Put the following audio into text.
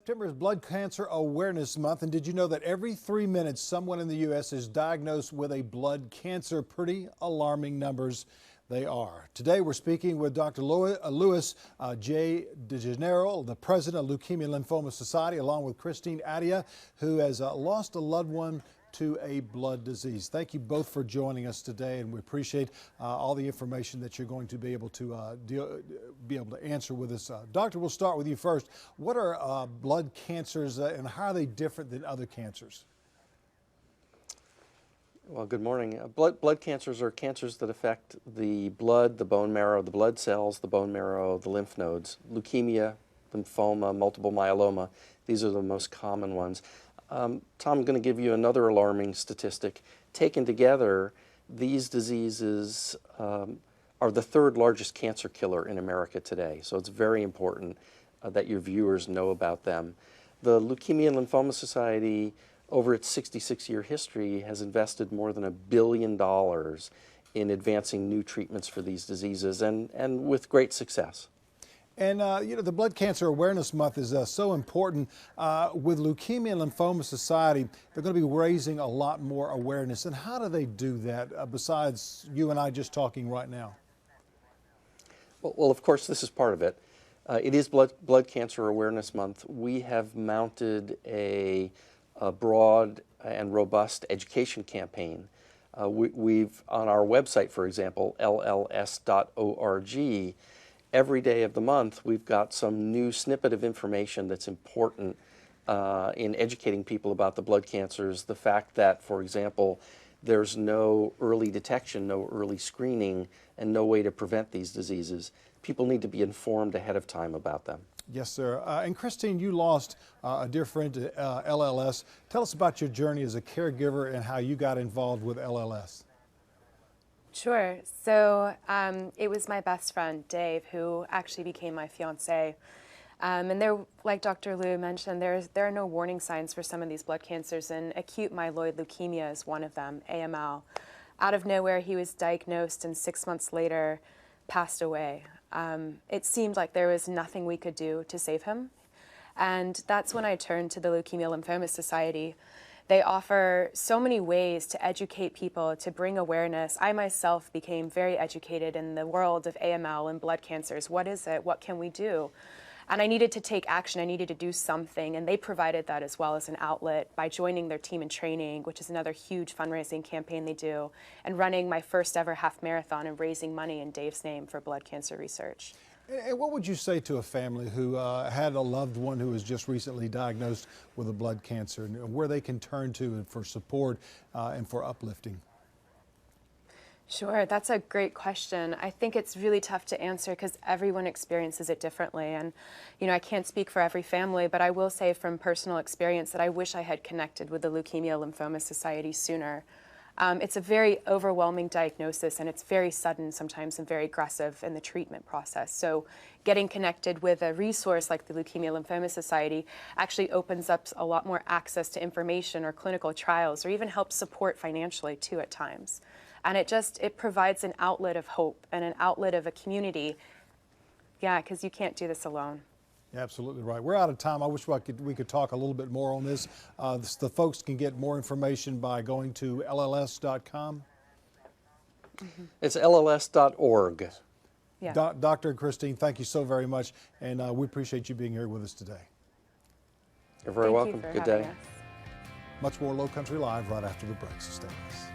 September is Blood Cancer Awareness Month, and did you know that every 3 minutes someone in the U.S. is diagnosed with a blood cancer? Pretty alarming numbers they are. Today we're speaking with Dr. Luis J. DeGennaro, the president of Leukemia and Lymphoma Society, along with Christine Adia, who has lost a loved one to a blood disease. Thank you both for joining us today, and we appreciate all the information that you're going to be able to answer with us. Doctor, we'll start with you first. What are blood cancers and how are they different than other cancers? Well, good morning. Blood cancers are cancers that affect the blood, the bone marrow, the blood cells, the bone marrow, the lymph nodes. Leukemia, lymphoma, multiple myeloma, these are the most common ones. Tom, I'm going to give you another alarming statistic. Taken together, these diseases are the third largest cancer killer in America today, so it's very important that your viewers know about them. The Leukemia and Lymphoma Society, over its 66-year history, has invested more than $1 billion in advancing new treatments for these diseases, and with great success. And, you know, the Blood Cancer Awareness Month is so important. With Leukemia and Lymphoma Society, they're going to be raising a lot more awareness. And how do they do that, besides you and I just talking right now? Well, of course, this is part of it. It is Blood Cancer Awareness Month. We have mounted a broad and robust education campaign. We've, on our website, for example, lls.org, every day of the month, we've got some new snippet of information that's important in educating people about the blood cancers. The fact that, for example, there's no early detection, no early screening, and no way to prevent these diseases. People need to be informed ahead of time about them. Yes, sir. And Christine, you lost a dear friend to LLS. Tell us about your journey as a caregiver and how you got involved with LLS. Sure. So it was my best friend, Dave, who actually became my fiance. And there, like Dr. Liu mentioned, there are no warning signs for some of these blood cancers, and acute myeloid leukemia is one of them, AML. Out of nowhere, he was diagnosed, and 6 months later, passed away. It seemed like there was nothing we could do to save him. And that's when I turned to the Leukemia Lymphoma Society. They offer so many ways to educate people, to bring awareness. I myself became very educated in the world of AML and blood cancers. What is it? What can we do? And I needed to take action. I needed to do something, and they provided that as well as an outlet by joining their team in training, which is another huge fundraising campaign they do, and running my first ever half marathon and raising money in Dave's name for blood cancer research. And what would you say to a family who had a loved one who was just recently diagnosed with a blood cancer, and where they can turn to for support and for uplifting? Sure, that's a great question. I think it's really tough to answer because everyone experiences it differently. And, you know, I can't speak for every family, but I will say from personal experience that I wish I had connected with the Leukemia Lymphoma Society sooner. It's a very overwhelming diagnosis, and it's very sudden sometimes and very aggressive in the treatment process. So getting connected with a resource like the Leukemia Lymphoma Society actually opens up a lot more access to information or clinical trials, or even helps support financially too at times. And it provides an outlet of hope and an outlet of a community. Yeah, because you can't do this alone. Absolutely right. We're out of time. I wish we could talk a little bit more on this. The folks can get more information by going to lls.com. Mm-hmm. It's lls.org. Yeah. Dr. and Christine, thank you so very much, and we appreciate you being here with us today. You're very welcome. Good day. Much more Low Country Live right after the break, so stay with us.